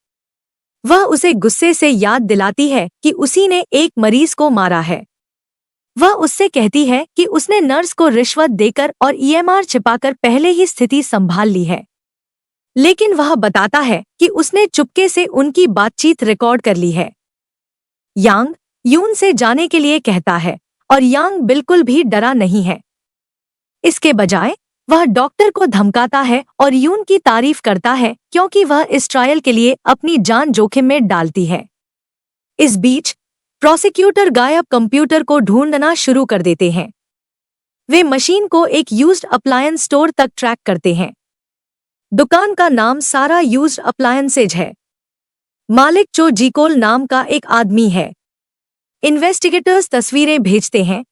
वह उसे गुस्से से याद दिलाती है कि उसी ने एक मरीज को मारा है। वह उससे कहती है कि उसने नर्स को रिश्वत देकर और ईएमआर छिपाकर पहले ही स्थिति संभाल ली है, लेकिन वह बताता है कि उसने चुपके से उनकी बातचीत रिकॉर्ड कर ली है। यांग यून से जाने के लिए कहता है और यांग बिल्कुल भी डरा नहीं है। इसके बजाय वह डॉक्टर को धमकाता है और यून की तारीफ करता है क्योंकि वह इस ट्रायल के लिए अपनी जान जोखिम में डालती है। इस बीच प्रोसिक्यूटर गायब कंप्यूटर को ढूंढना शुरू कर देते हैं। वे मशीन को एक यूज्ड अप्लायंस स्टोर तक ट्रैक करते हैं। दुकान का नाम सारा यूज्ड अप्लायंसेज है। मालिक चो जीकोल नाम का एक आदमी है। इन्वेस्टिगेटर्स तस्वीरें भेजते हैं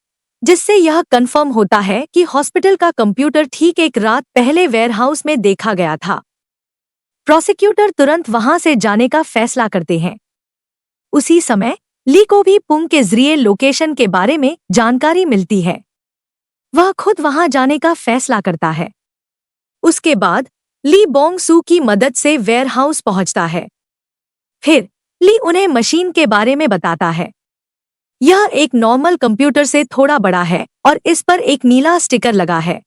जिससे यह कंफर्म होता है कि हॉस्पिटल का कंप्यूटर ठीक एक रात पहले वेयरहाउस में देखा गया था। प्रोसिक्यूटर तुरंत वहां से जाने का फैसला करते हैं। उसी समय ली को भी पुंग के जरिए लोकेशन के बारे में जानकारी मिलती है। वह खुद वहां जाने का फैसला करता है। उसके बाद ली बोंग सू की मदद से वेयरहाउस पहुंचता है। फिर ली उन्हें मशीन के बारे में बताता है। यह एक नॉर्मल कंप्यूटर से थोड़ा बड़ा है और इस पर एक नीला स्टिकर लगा है।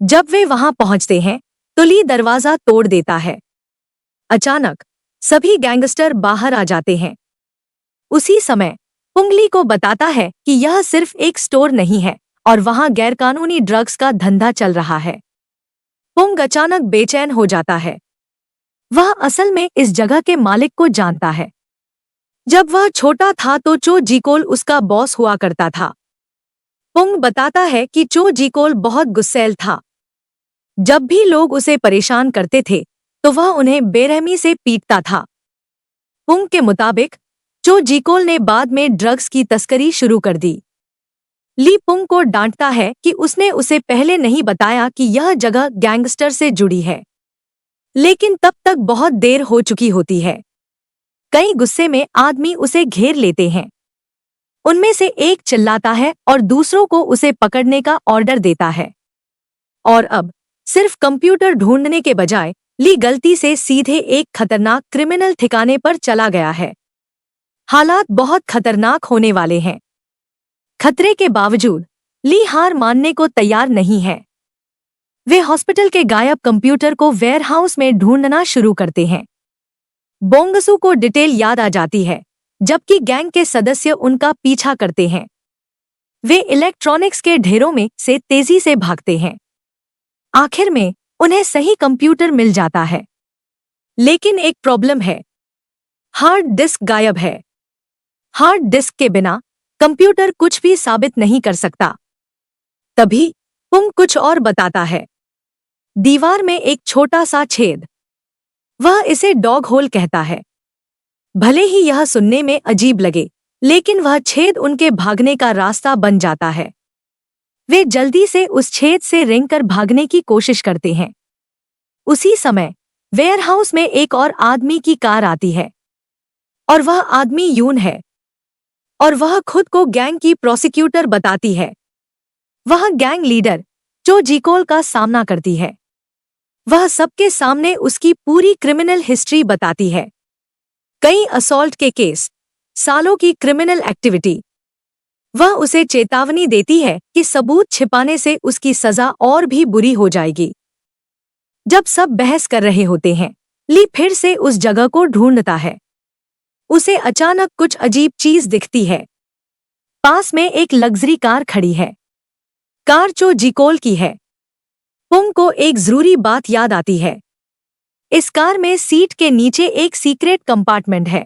जब वे वहां पहुंचते हैं तो ली दरवाजा तोड़ देता है। अचानक सभी गैंगस्टर बाहर आ जाते हैं। उसी समय पुंग ली को बताता है कि यह सिर्फ एक स्टोर नहीं है और वहां गैरकानूनी ड्रग्स का धंधा चल रहा है। पुंग अचानक बेचैन हो जाता है। वह असल में इस जगह के मालिक को जानता है। जब वह छोटा था तो चो जीकोल उसका बॉस हुआ करता था। पुंग बताता है कि चो जीकोल बहुत गुस्सैल था। जब भी लोग उसे परेशान करते थे तो वह उन्हें बेरहमी से पीटता था। पुंग के मुताबिक चो जीकोल ने बाद में ड्रग्स की तस्करी शुरू कर दी। ली पुंग को डांटता है कि उसने उसे पहले नहीं बताया कि यह जगह गैंगस्टर से जुड़ी है, लेकिन तब तक बहुत देर हो चुकी होती है। कई गुस्से में आदमी उसे घेर लेते हैं। उनमें से एक चिल्लाता है और दूसरों को उसे पकड़ने का ऑर्डर देता है। और अब सिर्फ कंप्यूटर ढूंढने के बजाय ली गलती से सीधे एक खतरनाक क्रिमिनल ठिकाने पर चला गया है। हालात बहुत खतरनाक होने वाले हैं। खतरे के बावजूद ली हार मानने को तैयार नहीं है। वे हॉस्पिटल के गायब कंप्यूटर को वेयरहाउस में ढूंढना शुरू करते हैं। बोंगसू को डिटेल याद आ जाती है, जबकि गैंग के सदस्य उनका पीछा करते हैं। वे इलेक्ट्रॉनिक्स के ढेरों में से तेजी से भागते हैं। आखिर में उन्हें सही कंप्यूटर मिल जाता है, लेकिन एक प्रॉब्लम है। हार्ड डिस्क गायब है। हार्ड डिस्क के बिना कंप्यूटर कुछ भी साबित नहीं कर सकता। तभी पुंग कुछ और बताता है। दीवार में एक छोटा सा छेद। वह इसे डॉग होल कहता है। भले ही यह सुनने में अजीब लगे, लेकिन वह छेद उनके भागने का रास्ता बन जाता है। वे जल्दी से उस छेद से रेंगकर भागने की कोशिश करते हैं। उसी समय वेयरहाउस में एक और आदमी की कार आती है और वह आदमी यून है और वह खुद को गैंग की प्रोसिक्यूटर बताती है। वह गैंग लीडर चो जीकोल का सामना करती है। वह सबके सामने उसकी पूरी क्रिमिनल हिस्ट्री बताती है। कई असॉल्ट के केस, सालों की क्रिमिनल एक्टिविटी। वह उसे चेतावनी देती है कि सबूत छिपाने से उसकी सजा और भी बुरी हो जाएगी। जब सब बहस कर रहे होते हैं, ली फिर से उस जगह को ढूंढता है। उसे अचानक कुछ अजीब चीज दिखती है। पास में एक लग्जरी कार खड़ी है। कार चो जीकोल की है। पुंग को एक जरूरी बात याद आती है। इस कार में सीट के नीचे एक सीक्रेट कंपार्टमेंट है।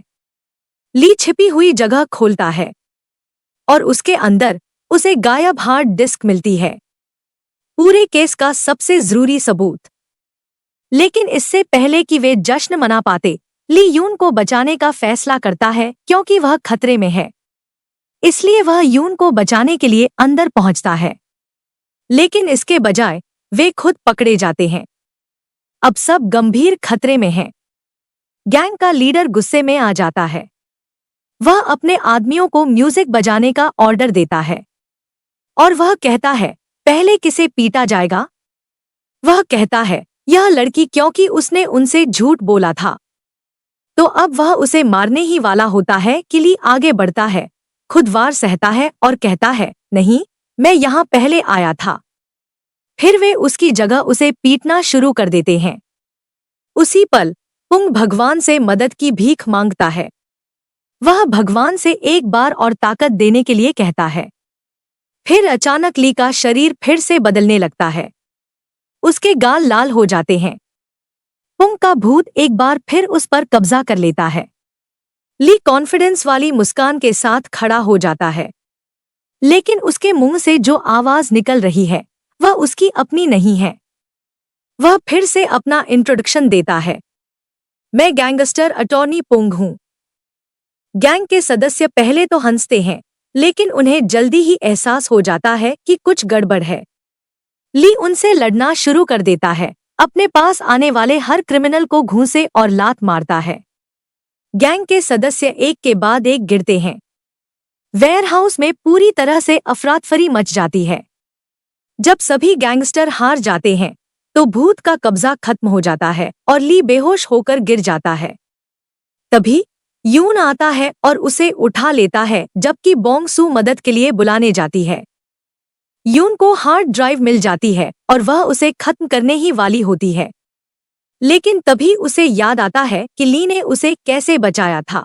ली छिपी हुई जगह खोलता है और उसके अंदर उसे गायब हार्ड डिस्क मिलती है, पूरे केस का सबसे जरूरी सबूत। लेकिन इससे पहले कि वे जश्न मना पाते, ली यून को बचाने का फैसला करता है क्योंकि वह खतरे में है। इसलिए वह यून को बचाने के लिए अंदर पहुंचता है, लेकिन इसके बजाय वे खुद पकड़े जाते हैं। अब सब गंभीर खतरे में हैं। गैंग का लीडर गुस्से में आ जाता है। वह अपने आदमियों को म्यूजिक बजाने का ऑर्डर देता है और वह कहता है, पहले किसे पीटा जाएगा? वह कहता है, यह लड़की, क्योंकि उसने उनसे झूठ बोला था। तो अब वह उसे मारने ही वाला होता है कि ली आगे बढ़ता है, खुद वार सहता है और कहता है, नहीं, मैं यहाँ पहले आया था। फिर वे उसकी जगह उसे पीटना शुरू कर देते हैं। उसी पल पुंग भगवान से मदद की भीख मांगता है। वह भगवान से एक बार और ताकत देने के लिए कहता है। फिर अचानक ली का शरीर फिर से बदलने लगता है। उसके गाल लाल हो जाते हैं। पुंग का भूत एक बार फिर उस पर कब्जा कर लेता है। ली कॉन्फिडेंस वाली मुस्कान के साथ खड़ा हो जाता है, लेकिन उसके मुंह से जो आवाज निकल रही है वह उसकी अपनी नहीं है। वह फिर से अपना इंट्रोडक्शन देता है। मैं गैंगस्टर अटॉर्नी पुंग हूं। गैंग के सदस्य पहले तो हंसते हैं, लेकिन उन्हें जल्दी ही एहसास हो जाता है कि कुछ गड़बड़ है। ली उनसे लड़ना शुरू कर देता है, अपने पास आने वाले हर क्रिमिनल को घूंसे और लात मारता है। गैंग के सदस्य एक के बाद एक गिरते हैं। वेयरहाउस में पूरी तरह से अफरातफरी मच जाती है। जब सभी गैंगस्टर हार जाते हैं तो भूत का कब्जा खत्म हो जाता है और ली बेहोश होकर गिर जाता है। तभी यून आता है और उसे उठा लेता है, जबकि बोंग सू मदद के लिए बुलाने जाती है। यून को हार्ड ड्राइव मिल जाती है और वह उसे खत्म करने ही वाली होती है, लेकिन तभी उसे याद आता है कि ली ने उसे कैसे बचाया था,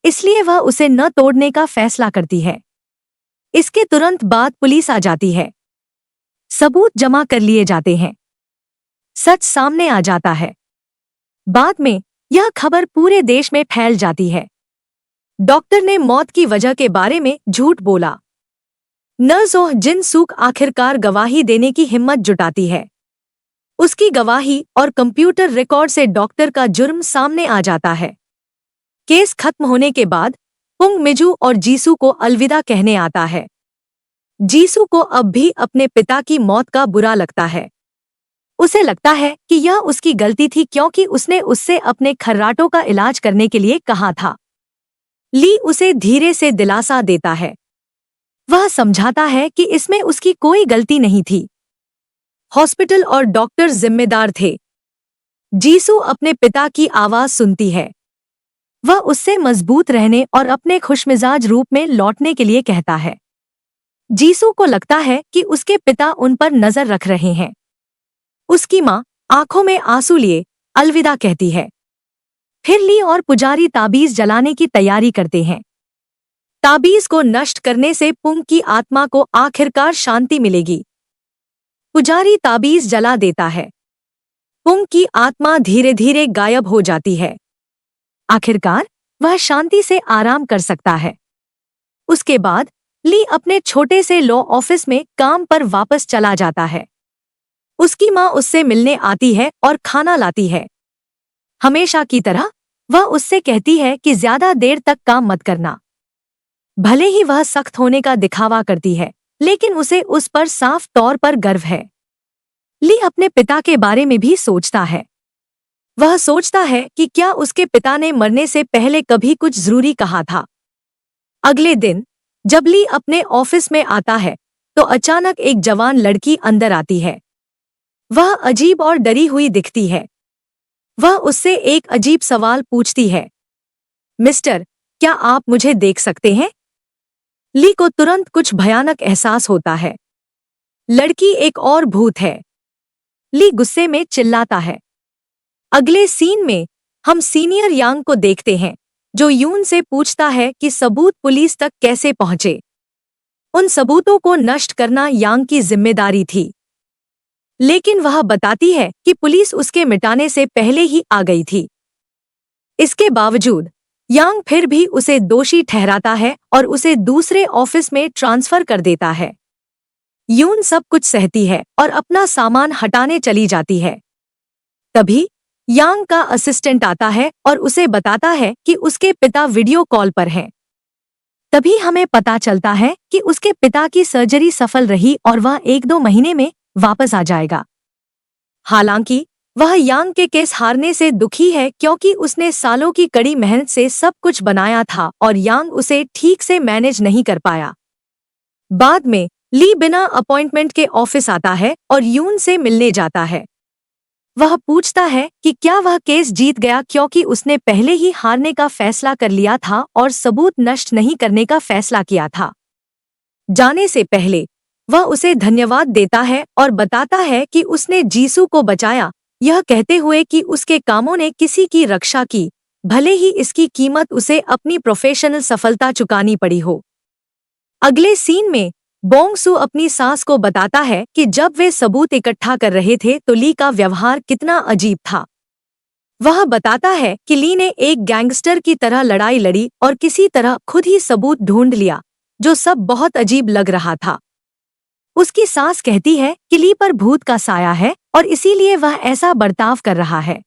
इसलिए वह उसे न तोड़ने का फैसला करती है। इसके तुरंत बाद पुलिस आ जाती है। सबूत जमा कर लिए जाते हैं। सच सामने आ जाता है। बाद में यह खबर पूरे देश में फैल जाती है। डॉक्टर ने मौत की वजह के बारे में झूठ बोला। नर्सोह जिन सूक आखिरकार गवाही देने की हिम्मत जुटाती है। उसकी गवाही और कंप्यूटर रिकॉर्ड से डॉक्टर का जुर्म सामने आ जाता है। केस खत्म होने के बाद पुंग मिजू और जीसू को अलविदा कहने आता है। जीसू को अब भी अपने पिता की मौत का बुरा लगता है। उसे लगता है कि यह उसकी गलती थी क्योंकि उसने उससे अपने खर्राटों का इलाज करने के लिए कहा था। ली उसे धीरे से दिलासा देता है। वह समझाता है कि इसमें उसकी कोई गलती नहीं थी। हॉस्पिटल और डॉक्टर जिम्मेदार थे। जीसू अपने पिता की आवाज सुनती है। वह उससे मजबूत रहने और अपने खुशमिजाज रूप में लौटने के लिए कहता है। जीसू को लगता है कि उसके पिता उन पर नजर रख रहे हैं। उसकी माँ आंखों में आंसू लिए अलविदा कहती है। फिर ली और पुजारी ताबीज जलाने की तैयारी करते हैं। ताबीज को नष्ट करने से पुंग की आत्मा को आखिरकार शांति मिलेगी। पुजारी ताबीज जला देता है। पुंग की आत्मा धीरे धीरे गायब हो जाती है। आखिरकार वह शांति से आराम कर सकता है। उसके बाद ली अपने छोटे से लॉ ऑफिस में काम पर वापस चला जाता है। उसकी माँ उससे मिलने आती है और खाना लाती है। हमेशा की तरह वह उससे कहती है कि ज्यादा देर तक काम मत करना। भले ही वह सख्त होने का दिखावा करती है, लेकिन उसे उस पर साफ तौर पर गर्व है। ली अपने पिता के बारे में भी सोचता है। वह सोचता है कि क्या उसके पिता ने मरने से पहले कभी कुछ जरूरी कहा था। अगले दिन जब ली अपने ऑफिस में आता है तो अचानक एक जवान लड़की अंदर आती है। वह अजीब और डरी हुई दिखती है। वह उससे एक अजीब सवाल पूछती है। मिस्टर, क्या आप मुझे देख सकते हैं? ली को तुरंत कुछ भयानक एहसास होता है। लड़की एक और भूत है। ली गुस्से में चिल्लाता है। अगले सीन में हम सीनियर यांग को देखते हैं, जो यून से पूछता है कि सबूत पुलिस तक कैसे पहुंचे। उन सबूतों को नष्ट करना यांग की जिम्मेदारी थी, लेकिन वह बताती है कि पुलिस उसके मिटाने से पहले ही आ गई थी। इसके बावजूद यांग फिर भी उसे दोषी ठहराता है और उसे दूसरे ऑफिस में ट्रांसफर कर देता है। यून सब कुछ सहती है और अपना सामान हटाने चली जाती है। तभी यांग का असिस्टेंट आता है और उसे बताता है कि उसके पिता वीडियो कॉल पर हैं। तभी हमें पता चलता है कि उसके पिता की सर्जरी सफल रही और वह 1-2 महीने में वापस आ जाएगा। हालांकि वह यांग के केस हारने से दुखी है क्योंकि उसने सालों की कड़ी मेहनत से सब कुछ बनाया था और यांग उसे ठीक से मैनेज नहीं कर पाया। बाद में ली बिना अपॉइंटमेंट के ऑफिस आता है और यून से मिलने जाता है। वह पूछता है कि क्या वह केस जीत गया क्योंकि उसने पहले ही हारने का फैसला कर लिया था और सबूत नष्ट नहीं करने का फैसला किया था। जाने से पहले वह उसे धन्यवाद देता है और बताता है कि उसने जीसू को बचाया, यह कहते हुए कि उसके कामों ने किसी की रक्षा की, भले ही इसकी कीमत उसे अपनी प्रोफेशनल सफलता चुकानी पड़ी हो। अगले सीन में बोंग सू अपनी सास को बताता है कि जब वे सबूत इकट्ठा कर रहे थे तो ली का व्यवहार कितना अजीब था। वह बताता है कि ली ने एक गैंगस्टर की तरह लड़ाई लड़ी और किसी तरह खुद ही सबूत ढूंढ लिया, जो सब बहुत अजीब लग रहा था। उसकी सास कहती है कि ली पर भूत का साया है और इसीलिए वह ऐसा बर्ताव कर रहा है।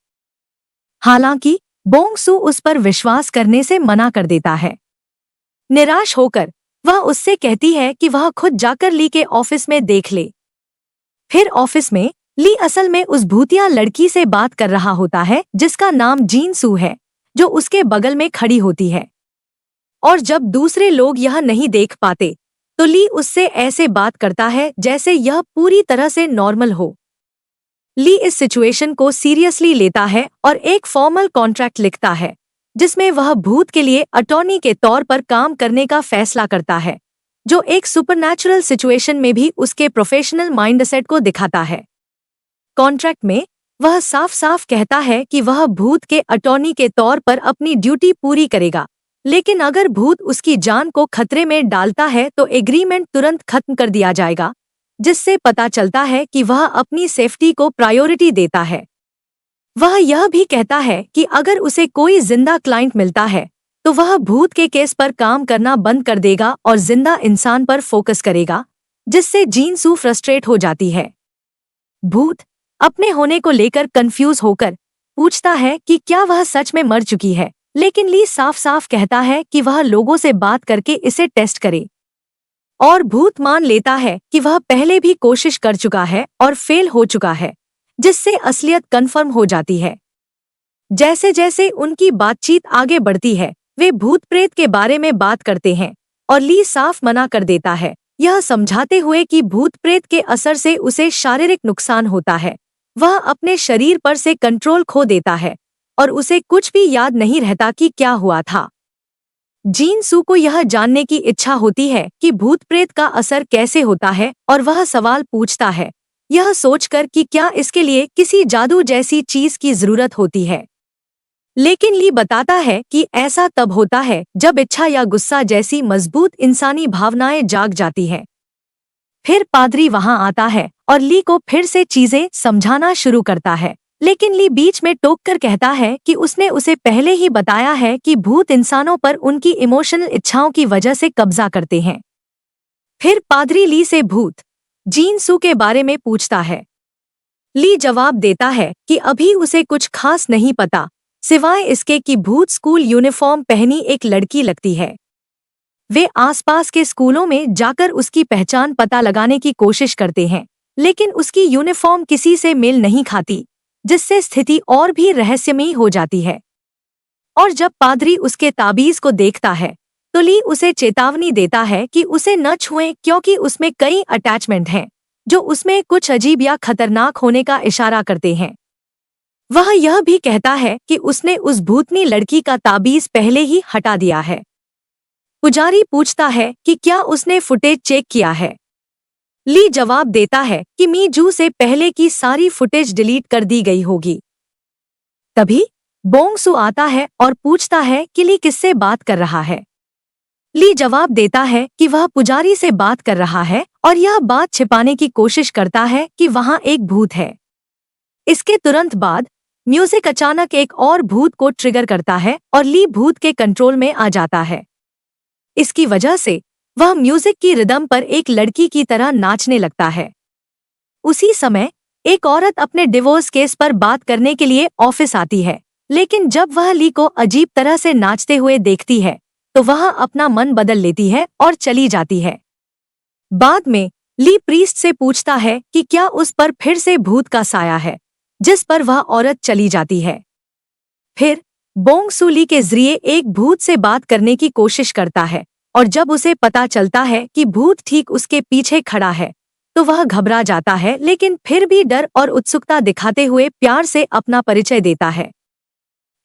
हालांकि बोंग सू उस पर विश्वास करने से मना कर देता है। निराश होकर वह उससे कहती है कि वह खुद जाकर ली के ऑफिस में देख ले। फिर ऑफिस में ली असल में उस भूतिया लड़की से बात कर रहा होता है जिसका नाम जीन सू है, जो उसके बगल में खड़ी होती है। और जब दूसरे लोग यह नहीं देख पाते तो ली उससे ऐसे बात करता है जैसे यह पूरी तरह से नॉर्मल हो। ली इस सिचुएशन को सीरियसली लेता है और एक फॉर्मल कॉन्ट्रैक्ट लिखता है जिसमें वह भूत के लिए अटॉर्नी के तौर पर काम करने का फैसला करता है, जो एक सुपरनैचुरल सिचुएशन में भी उसके प्रोफेशनल माइंडसेट को दिखाता है। कॉन्ट्रैक्ट में वह साफ साफ कहता है कि वह भूत के अटॉर्नी के तौर पर अपनी ड्यूटी पूरी करेगा, लेकिन अगर भूत उसकी जान को खतरे में डालता है तो एग्रीमेंट तुरंत खत्म कर दिया जाएगा, जिससे पता चलता है कि वह अपनी सेफ्टी को प्रायोरिटी देता है। वह यह भी कहता है कि अगर उसे कोई जिंदा क्लाइंट मिलता है तो वह भूत के केस पर काम करना बंद कर देगा और जिंदा इंसान पर फोकस करेगा, जिससे जीन सू फ्रस्ट्रेट हो जाती है। भूत अपने होने को लेकर कंफ्यूज होकर पूछता है कि क्या वह सच में मर चुकी है, लेकिन ली साफ साफ कहता है कि वह लोगों से बात करके इसे टेस्ट करे, और भूत मान लेता है कि वह पहले भी कोशिश कर चुका है और फेल हो चुका है, जिससे असलियत कन्फर्म हो जाती है। जैसे जैसे उनकी बातचीत आगे बढ़ती है वे भूत प्रेत के बारे में बात करते हैं और ली साफ मना कर देता है, यह समझाते हुए कि भूत प्रेत के असर से उसे शारीरिक नुकसान होता है। वह अपने शरीर पर से कंट्रोल खो देता है और उसे कुछ भी याद नहीं रहता कि क्या हुआ था। जीन सू को यह जानने की इच्छा होती है कि भूत प्रेत का असर कैसे होता है और वह सवाल पूछता है, यह सोचकर कि क्या इसके लिए किसी जादू जैसी चीज की जरूरत होती है। लेकिन ली बताता है कि ऐसा तब होता है जब इच्छा या गुस्सा जैसी मजबूत इंसानी भावनाएं जाग जाती हैं। फिर पादरी वहां आता है और ली को फिर से चीजें समझाना शुरू करता है, लेकिन ली बीच में टोककर कहता है कि उसने उसे पहले ही बताया है कि भूत इंसानों पर उनकी इमोशनल इच्छाओं की वजह से कब्जा करते हैं। फिर पादरी ली से भूत जीन सू के बारे में पूछता है। ली जवाब देता है कि अभी उसे कुछ खास नहीं पता, सिवाय इसके कि भूत स्कूल यूनिफॉर्म पहनी एक लड़की लगती है। वे आसपास के स्कूलों में जाकर उसकी पहचान पता लगाने की कोशिश करते हैं, लेकिन उसकी यूनिफॉर्म किसी से मेल नहीं खाती, जिससे स्थिति और भी रहस्यमयी हो जाती है। और जब पादरी उसके ताबीज को देखता है तो ली उसे चेतावनी देता है कि उसे न छुएं, क्योंकि उसमें कई अटैचमेंट हैं जो उसमें कुछ अजीब या खतरनाक होने का इशारा करते हैं। वह यह भी कहता है कि उसने उस भूतनी लड़की का ताबीज पहले ही हटा दिया है। पुजारी पूछता है कि क्या उसने फुटेज चेक किया है। ली जवाब देता है कि मी जू से पहले की सारी फुटेज डिलीट कर दी गई होगी। तभी बोंग सू आता है और पूछता है कि ली किससे बात कर रहा है। ली जवाब देता है कि वह पुजारी से बात कर रहा है और यह बात छिपाने की कोशिश करता है कि वहां एक भूत है। इसके तुरंत बाद म्यूजिक अचानक एक और भूत को ट्रिगर करता है और ली भूत के कंट्रोल में आ जाता है। इसकी वजह से वह म्यूजिक की रिदम पर एक लड़की की तरह नाचने लगता है। उसी समय एक औरत अपने डिवोर्स केस पर बात करने के लिए ऑफिस आती है, लेकिन जब वह ली को अजीब तरह से नाचते हुए देखती है तो वह अपना मन बदल लेती है और चली जाती है। बाद में ली प्रीस्ट से पूछता है कि क्या उस पर फिर से भूत का साया है, जिस पर वह औरत चली जाती है। फिर बोंग सू ली के जरिए एक भूत से बात करने की कोशिश करता है और जब उसे पता चलता है कि भूत ठीक उसके पीछे खड़ा है तो वह घबरा जाता है, लेकिन फिर भी डर और उत्सुकता दिखाते हुए प्यार से अपना परिचय देता है।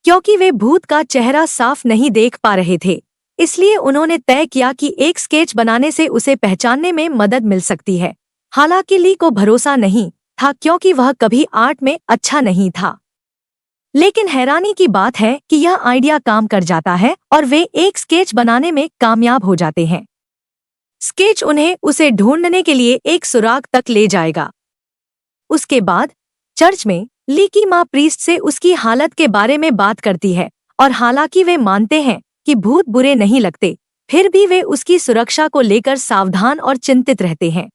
क्योंकि वे भूत का चेहरा साफ नहीं देख पा रहे थे, इसलिए उन्होंने तय किया कि एक स्केच बनाने से उसे पहचानने में मदद मिल सकती है। हालांकि ली को भरोसा नहीं था, क्योंकि वह कभी आर्ट में अच्छा नहीं था। लेकिन हैरानी की बात है कि यह आइडिया काम कर जाता है और वे एक स्केच बनाने में कामयाब हो जाते हैं। स्केच उन्हें उसे ढूंढने के लिए एक सुराग तक ले जाएगा। उसके बाद चर्च में ली की माँ प्रीस्ट से उसकी हालत के बारे में बात करती है और हालांकि वे मानते हैं कि भूत बुरे नहीं लगते, फिर भी वे उसकी सुरक्षा को लेकर सावधान और चिंतित रहते हैं।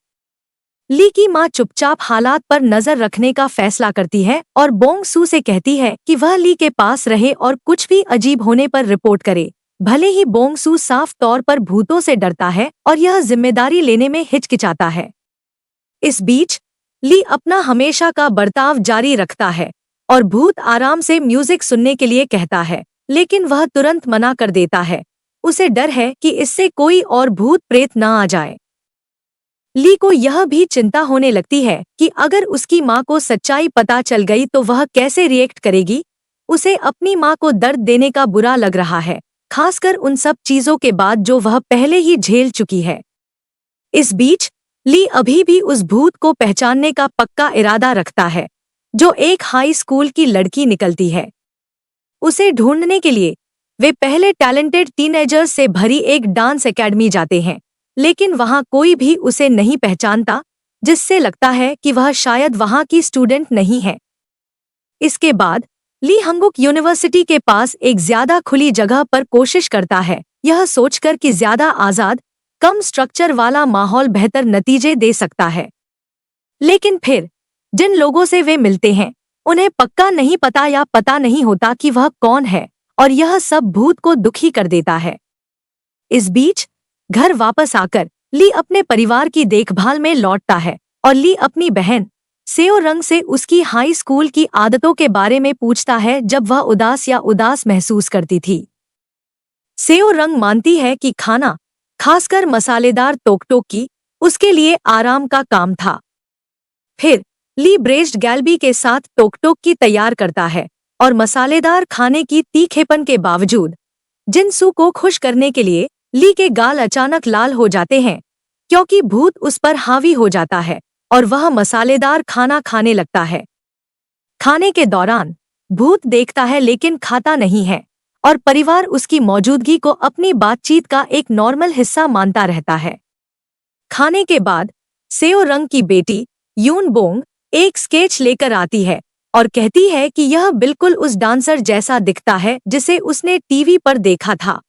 ली की माँ चुपचाप हालात पर नजर रखने का फैसला करती है और बोंग सू से कहती है कि वह ली के पास रहे और कुछ भी अजीब होने पर रिपोर्ट करे। भले ही बोंग सू साफ तौर पर भूतों से डरता है और यह जिम्मेदारी लेने में हिचकिचाता है। इस बीच ली अपना हमेशा का बर्ताव जारी रखता है और भूत आराम से म्यूजिक सुनने के लिए कहता है, लेकिन वह तुरंत मना कर देता है। उसे डर है कि इससे कोई और भूत प्रेत न आ जाए। ली को यह भी चिंता होने लगती है कि अगर उसकी माँ को सच्चाई पता चल गई तो वह कैसे रिएक्ट करेगी। उसे अपनी माँ को दर्द देने का बुरा लग रहा है, खासकर उन सब चीजों के बाद जो वह पहले ही झेल चुकी है। इस बीच ली अभी भी उस भूत को पहचानने का पक्का इरादा रखता है, जो एक हाई स्कूल की लड़की निकलती है। उसे ढूंढने के लिए वे पहले टैलेंटेड टीनेजर्स से भरी एक डांस एकेडमी जाते हैं, लेकिन वहां कोई भी उसे नहीं पहचानता, जिससे लगता है कि वह शायद वहां की स्टूडेंट नहीं है। इसके बाद ली हंगुक यूनिवर्सिटी के पास एक ज्यादा खुली जगह पर कोशिश करता है, यह सोचकर कि ज्यादा आजाद, कम स्ट्रक्चर वाला माहौल बेहतर नतीजे दे सकता है। लेकिन फिर जिन लोगों से वे मिलते हैं उन्हें पक्का नहीं पता या पता नहीं होता कि वह कौन है, और यह सब भूत को दुखी कर देता है। इस बीच घर वापस आकर ली अपने परिवार की देखभाल में लौटता है और ली अपनी बहन सेओ रंग से उसकी हाई स्कूल की आदतों के बारे में पूछता है जब वह उदास महसूस करती थी। सेओ रंग मानती है कि खाना, खासकर मसालेदार तोकटोकी, उसके लिए आराम का काम था। फिर ली ब्रेस्ड गैल्बी के साथ टोकटोकी तैयार करता है और मसालेदार खाने की तीखेपन के बावजूद जिनसू को खुश करने के लिए ली के गाल अचानक लाल हो जाते हैं, क्योंकि भूत उस पर हावी हो जाता है और वह मसालेदार खाना खाने लगता है। खाने के दौरान भूत देखता है लेकिन खाता नहीं है, और परिवार उसकी मौजूदगी को अपनी बातचीत का एक नॉर्मल हिस्सा मानता रहता है। खाने के बाद सेओ रंग की बेटी यून बोंग एक स्केच लेकर आती है और कहती है कि यह बिल्कुल उस डांसर जैसा दिखता है जिसे उसने टीवी पर देखा था।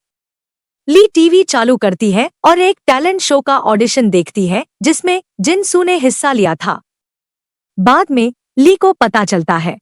ली टीवी चालू करती है और एक टैलेंट शो का ऑडिशन देखती है जिसमें जिनसू ने हिस्सा लिया था। बाद में ली को पता चलता है